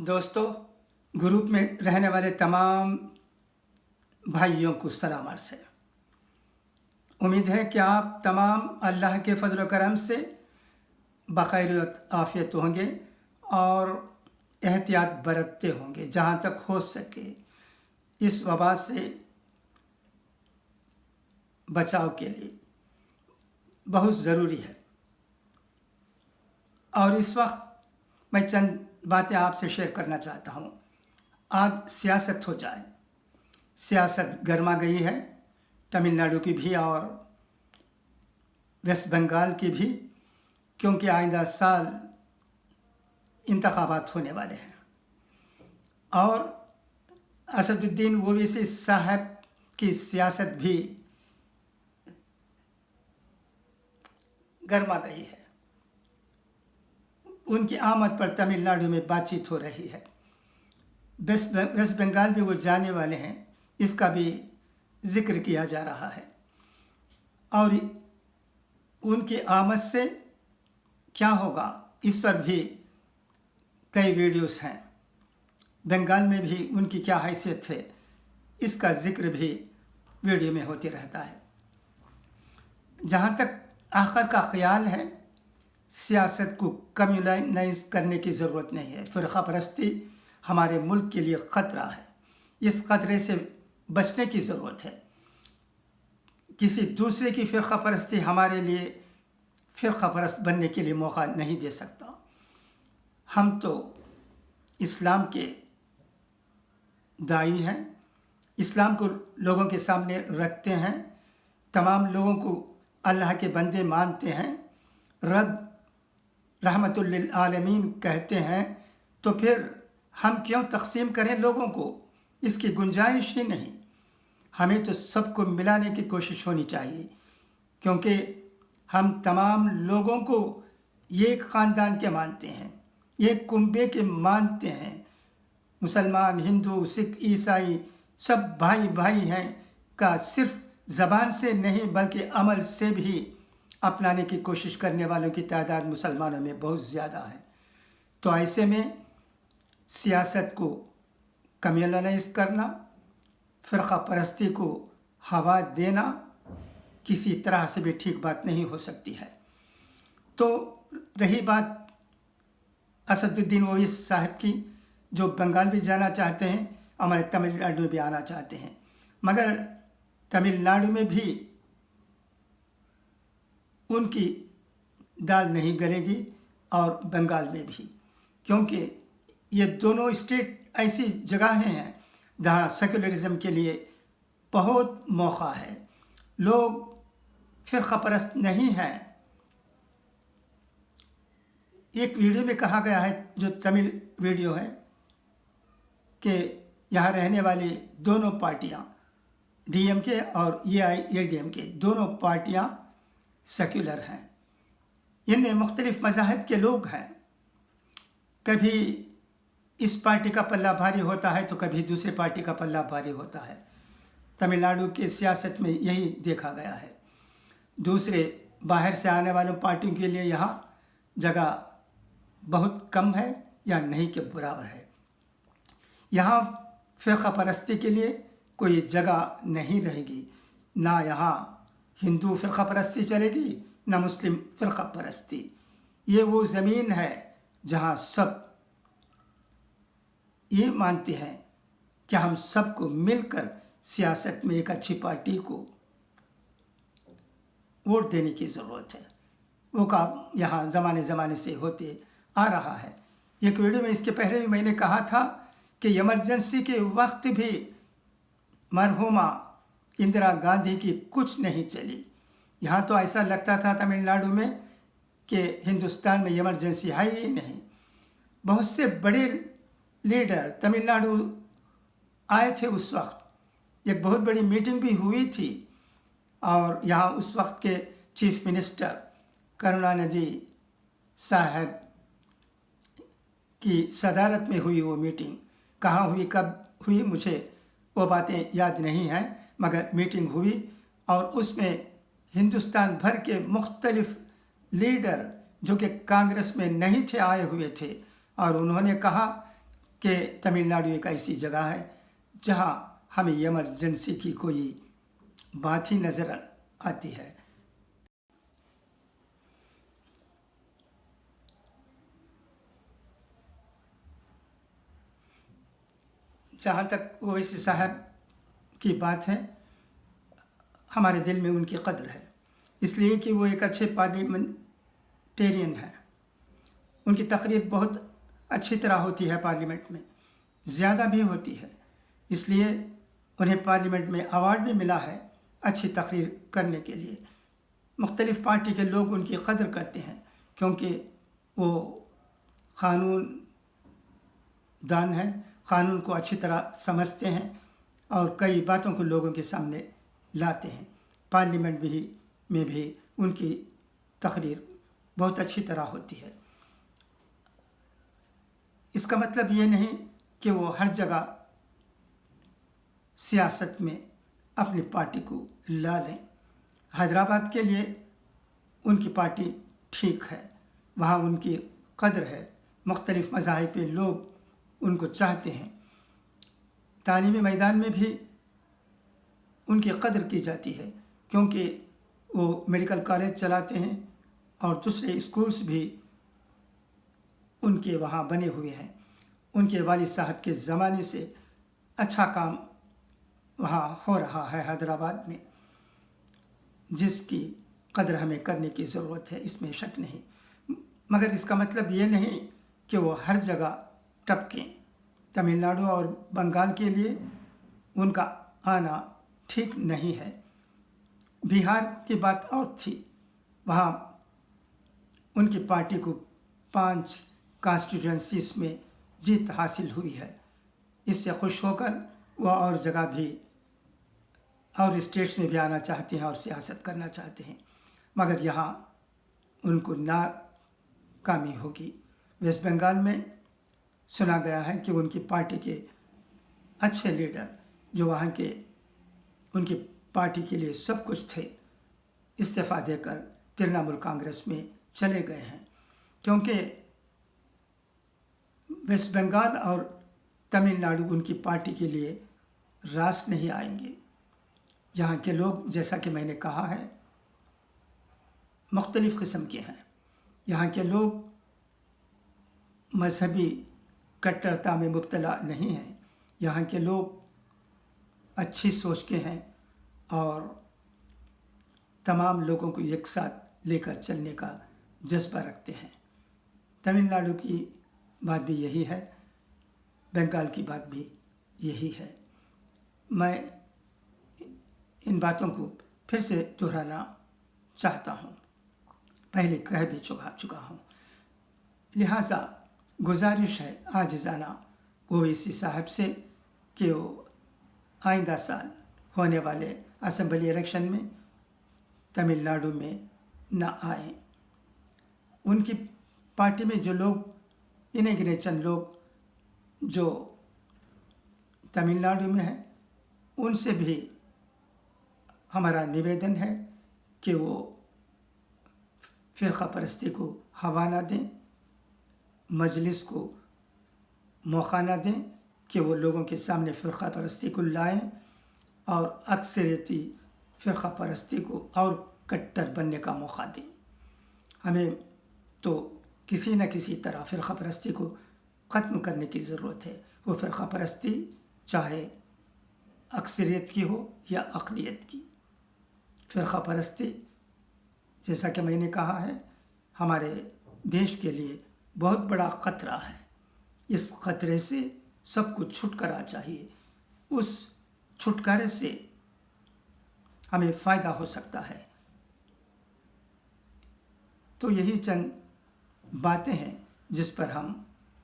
दोस्तों, ग्रुप में रहने वाले तमाम भाइयों को सलाम अर्ज़ है। उम्मीद है कि आप तमाम अल्लाह के फजल करम से बखैर आफियत होंगे और एहतियात बरतते होंगे जहाँ तक हो सके। इस वबा से बचाव के लिए बहुत ज़रूरी है। और इस वक्त मैं चंद बातें आपसे शेयर करना चाहता हूँ। आज सियासत हो जाए, सियासत गर्मा गई है, तमिलनाडु की भी और वेस्ट बंगाल की भी, क्योंकि आइंदा साल इंतखाबात होने वाले हैं और असदुद्दीन ओवैसी साहब की सियासत भी गर्मा गई है। उनकी आमद पर तमिलनाडु में बातचीत हो रही है। वेस्ट बंगाल भी वो जाने वाले हैं, इसका भी जिक्र किया जा रहा है। और उनकी आमद से क्या होगा, इस पर भी कई वीडियोस हैं। बंगाल में भी उनकी क्या हैसियत है, इसका जिक्र भी वीडियो में होते रहता है। जहाँ तक आखिर का ख्याल है, सियासत को कम्युनलाइज करने की ज़रूरत नहीं है। फ़िरक़ा परस्ती हमारे मुल्क के लिए ख़तरा है। इस ख़तरे से बचने की ज़रूरत है। किसी दूसरे की फ़िरक़ा परस्ती हमारे लिए फ़िरक़ा परस्त बनने के लिए मौका नहीं दे सकता। हम तो इस्लाम के दाई हैं, इस्लाम को लोगों के सामने रखते हैं, तमाम लोगों को अल्लाह के बंदे मानते हैं, रब रहमतुल लिल आलमीन कहते हैं, तो फिर हम क्यों तकसीम करें लोगों को? इसकी गुंजाइश ही नहीं। हमें तो सबको मिलाने की कोशिश होनी चाहिए, क्योंकि हम तमाम लोगों को एक ख़ानदान के मानते हैं, एक कुंबे के मानते हैं। मुसलमान, हिंदू, सिख, ईसाई सब भाई भाई हैं का सिर्फ ज़बान से नहीं बल्कि अमल से भी अपनाने की कोशिश करने वालों की तादाद मुसलमानों में बहुत ज़्यादा है। तो ऐसे में सियासत को कम्युनलाइज करना, फ़िरक़ा परस्ती को हवा देना किसी तरह से भी ठीक बात नहीं हो सकती है। तो रही बात असदुद्दीन ओवैसी साहब की, जो बंगाल भी जाना चाहते हैं, हमारे तमिलनाडु में भी आना चाहते हैं, मगर तमिलनाडु में भी उनकी दाल नहीं गलेगी और बंगाल में भी, क्योंकि ये दोनों स्टेट ऐसी जगहें हैं जहाँ सेकुलरिज्म के लिए बहुत मौका है। लोग फ़िरक़ा परस्त नहीं हैं। एक वीडियो में कहा गया है, जो तमिल वीडियो है, कि यहाँ रहने वाली दोनों पार्टियाँ, डीएमके और एआईएडीएमके, दोनों पार्टियाँ सेक्युलर हैं। इनमें मुख्तलिफ़ मज़ाहिब के लोग हैं। कभी इस पार्टी का पल्ला भारी होता है तो कभी दूसरी पार्टी का पल्ला भारी होता है। तमिलनाडु की सियासत में यही देखा गया है। दूसरे बाहर से आने वालों पार्टियों के लिए यहाँ जगह बहुत कम है या नहीं के बराबर है। यहाँ फ़िरक़ा परस्ती के लिए कोई जगह नहीं रहेगी। ना यहाँ हिंदू फ़िरक़ा परस्ती चलेगी, ना मुस्लिम फ़िरक़ा परस्ती। ये वो ज़मीन है जहाँ सब ये मानते हैं कि हम सबको मिलकर सियासत में एक अच्छी पार्टी को वोट देने की ज़रूरत है। वो काम यहाँ ज़माने से होते आ रहा है। एक वीडियो में इसके पहले भी मैंने कहा था कि इमरजेंसी के वक्त भी मरहुमा इंदिरा गांधी की कुछ नहीं चली। यहाँ तो ऐसा लगता था तमिलनाडु में कि हिंदुस्तान में इमरजेंसी है ही नहीं। बहुत से बड़े लीडर तमिलनाडु आए थे उस वक्त। एक बहुत बड़ी मीटिंग भी हुई थी और यहाँ उस वक्त के चीफ मिनिस्टर करुणानिधि साहब की सदारत में हुई वो मीटिंग। कहाँ हुई, कब हुई, मुझे वो बातें याद नहीं हैं, मगर मीटिंग हुई और उसमें हिंदुस्तान भर के मुख्तलिफ़ लीडर जो कि कांग्रेस में नहीं थे आए हुए थे और उन्होंने कहा کہ तमिल नाडु एक ऐसी जगह है जहाँ हमें इमरजेंसी की कोई बात ही नज़र आती है। जहाँ तक ओवैसी साहब की बात है, हमारे दिल में उनकी कदर है, इसलिए कि वो एक अच्छे पार्लियामेंटेरियन हैं। उनकी तकरीर बहुत अच्छी तरह होती है, पार्लियामेंट में ज़्यादा भी होती है, इसलिए उन्हें पार्लियामेंट में अवार्ड भी मिला है अच्छी तकरीर करने के लिए। मुख्तलिफ़ पार्टी के लोग उनकी कदर करते हैं क्योंकि वो क़ानून दान हैं, क़ानून को अच्छी तरह समझते हैं और कई बातों को लोगों के सामने लाते हैं। पार्लियामेंट में भी उनकी तकरीर बहुत अच्छी तरह होती है। इसका मतलब ये नहीं कि वो हर जगह सियासत में अपनी पार्टी को ला लें। हैदराबाद के लिए उनकी पार्टी ठीक है, वहाँ उनकी कदर है, मुख्तलिफ़ मज़ाहिब के लोग उनको चाहते हैं। तालीमी मैदान में भी उनकी कदर की जाती है क्योंकि वो मेडिकल कॉलेज चलाते हैं और दूसरे स्कूल्स भी उनके वहाँ बने हुए हैं। उनके वालिद साहब के ज़माने से अच्छा काम वहाँ हो रहा है हैदराबाद में, जिसकी कदर हमें करने की ज़रूरत है, इसमें शक नहीं। मगर इसका मतलब ये नहीं कि वो हर जगह टपकें। तमिलनाडु और बंगाल के लिए उनका आना ठीक नहीं है। बिहार की बात और थी, वहाँ उनकी पार्टी को 5 कॉन्स्टिट्यूंसीज़ में जीत हासिल हुई है। इससे खुश होकर वह और जगह भी और स्टेट्स में भी आना चाहते हैं और सियासत करना चाहते हैं, मगर यहाँ उनको नाकामी होगी। वेस्ट बंगाल में सुना गया है कि उनकी पार्टी के अच्छे लीडर जो वहाँ के उनकी पार्टी के लिए सब कुछ थे, इस्तीफ़ा देकर तृणमूल कांग्रेस में चले गए हैं, क्योंकि वेस्ट बंगाल और तमिलनाडु उनकी पार्टी के लिए रास नहीं आएंगे। यहाँ के लोग, जैसा कि मैंने कहा है, मुख्तलिफ़ किस्म के हैं। यहाँ के लोग मजहबी कट्टरता में मुब्तला नहीं हैं। यहाँ के लोग अच्छी सोच के हैं और तमाम लोगों को एक साथ लेकर चलने का जज्बा रखते हैं। तमिलनाडु की बात भी यही है, बंगाल की बात भी यही है। मैं इन बातों को फिर से दोहराना चाहता हूँ, पहले कह भी चुका हूँ। लिहाजा गुजारिश है आजिज़ाना ओवैसी साहब से कि वो आइंदा साल होने वाले असेंबली इलेक्शन में तमिलनाडु में न आए। उनकी पार्टी में जो लोग, इन्हें गिने चंद लोग जो तमिलनाडु में हैं, उनसे भी हमारा निवेदन है कि वो फ़िरक़ा परस्ती को हवा ना दें, मजलिस को मौका ना दें कि वो लोगों के सामने फ़िरक़ा परस्ती को लाएं और अक्सरियती फ़िरक़ा परस्ती को और कट्टर बनने का मौका दें। हमें तो किसी न किसी तरह फ़िरक़ा परस्ती को ख़त्म करने की ज़रूरत है। वो फ़िरक़ा परस्ती चाहे अक्सरियत की हो या अक़लियत की। फ़िरक़ा परस्ती, जैसा कि मैंने कहा है, हमारे देश के लिए बहुत बड़ा ख़तरा है। इस ख़तरे से सबको छुटकारा चाहिए। उस छुटकारे से हमें फ़ायदा हो सकता है। तो यही चंद बातें हैं जिस पर हम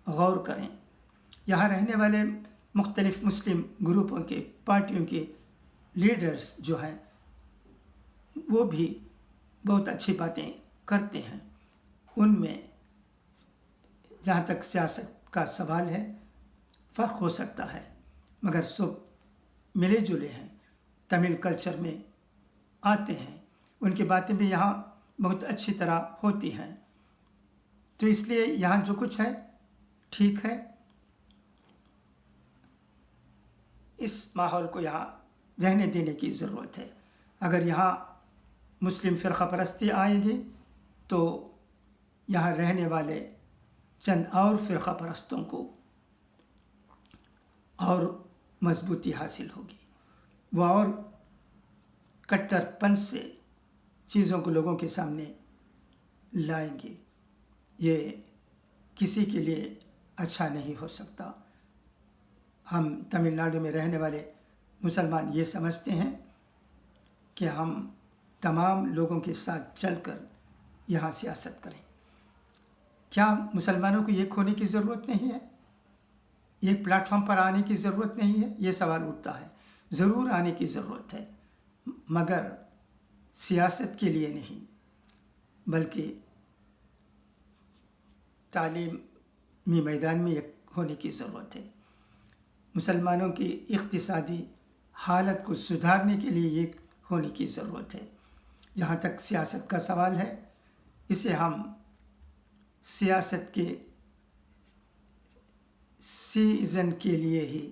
गौर करें। यहाँ रहने वाले मुख्तलिफ़ मुस्लिम ग्रुपों के, पार्टियों के लीडर्स जो हैं, वो भी बहुत अच्छी बातें करते हैं। उनमें जहाँ तक सियासत का सवाल है, फ़र्क हो सकता है, मगर सब मिले जुले हैं, तमिल कल्चर में आते हैं। उनकी बातें भी यहाँ बहुत अच्छी तरह होती हैं। तो इसलिए यहाँ जो कुछ है ठीक है, اس ماحول کو یہاں رہنے دینے کی ضرورت ہے۔ اگر یہاں مسلم فرقہ پرستی آئے گی تو یہاں رہنے والے چند اور فرقہ پرستوں کو اور مضبوطی حاصل ہوگی، وہ اور کٹر پن سے چیزوں کو لوگوں کے سامنے لائیں گے۔ یہ کسی کے لیے اچھا نہیں ہو سکتا۔ ہم تمل ناڈو میں رہنے والے مسلمان یہ سمجھتے ہیں کہ ہم تمام لوگوں کے ساتھ چل کر یہاں سیاست کریں۔ کیا مسلمانوں کو یہ کھونے کی ضرورت نہیں ہے؟ ایک پلیٹ فارم پر آنے کی ضرورت نہیں ہے؟ یہ سوال اٹھتا ہے۔ ضرور آنے کی ضرورت ہے، مگر سیاست کے لیے نہیں، بلکہ تعلیمی میدان میں ایک ہونے کی ضرورت ہے۔ مسلمانوں کی اقتصادی حالت کو سدھارنے کے لیے ایک ہونے کی ضرورت ہے۔ جہاں تک سیاست کا سوال ہے، اسے ہم سیاست کے سیزن کے لیے ہی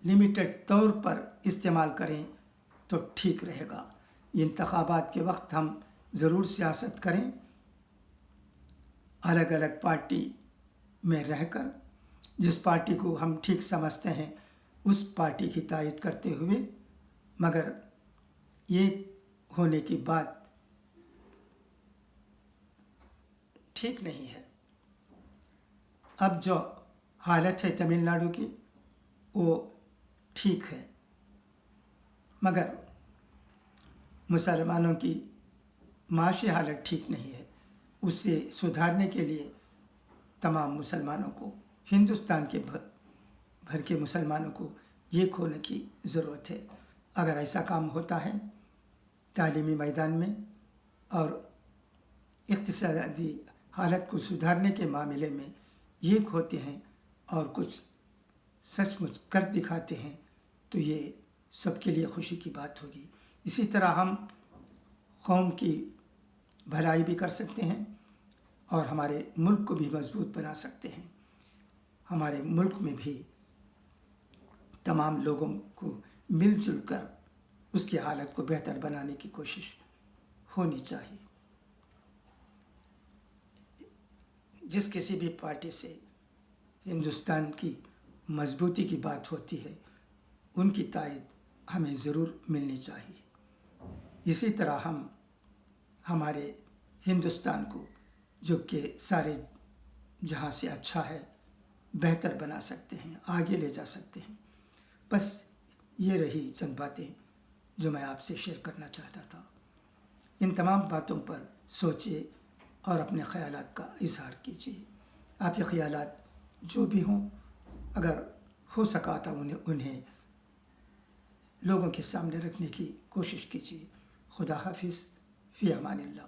لمیٹڈ طور پر استعمال کریں تو ٹھیک رہے گا۔ انتخابات کے وقت ہم ضرور سیاست کریں، الگ الگ پارٹی میں رہ کر جس پارٹی کو ہم ٹھیک سمجھتے ہیں اس پارٹی کی تائید کرتے ہوئے، مگر ایک ہونے کی بات ٹھیک نہیں ہے۔ اب جو حالت ہے تمل ناڈو کی وہ ٹھیک ہے، مگر مسلمانوں کی معاشی حالت ٹھیک نہیں ہے۔ اس سے سدھارنے کے لیے تمام مسلمانوں کو، ہندوستان کے بھر کے مسلمانوں کو ایک ہونے کی ضرورت ہے۔ اگر ایسا کام ہوتا ہے تعلیمی میدان میں اور اقتصادی حالت کو سدھارنے کے معاملے میں ایک ہوتے ہیں اور کچھ سچ مچ کر دکھاتے ہیں تو یہ سب کے لیے خوشی کی بات ہوگی۔ اسی طرح ہم قوم کی بھلائی بھی کر سکتے ہیں اور ہمارے ملک کو بھی مضبوط بنا سکتے ہیں۔ ہمارے ملک میں بھی تمام لوگوں کو مل جل کر اس کی حالت کو بہتر بنانے کی کوشش ہونی چاہیے۔ جس کسی بھی پارٹی سے ہندوستان کی مضبوطی کی بات ہوتی ہے ان کی تائید ہمیں ضرور ملنی چاہیے۔ اسی طرح ہم ہمارے ہندوستان کو جو کہ سارے جہاں سے اچھا ہے بہتر بنا سکتے ہیں، آگے لے جا سکتے ہیں۔ بس یہ رہی چند باتیں جو میں آپ سے شیئر کرنا چاہتا تھا۔ ان تمام باتوں پر سوچیے اور اپنے خیالات کا اظہار کیجیے۔ آپ کے خیالات جو بھی ہوں اگر ہو سکا تو انہیں لوگوں کے سامنے رکھنے کی کوشش کیجیے۔ خدا حافظ، فی امان اللہ۔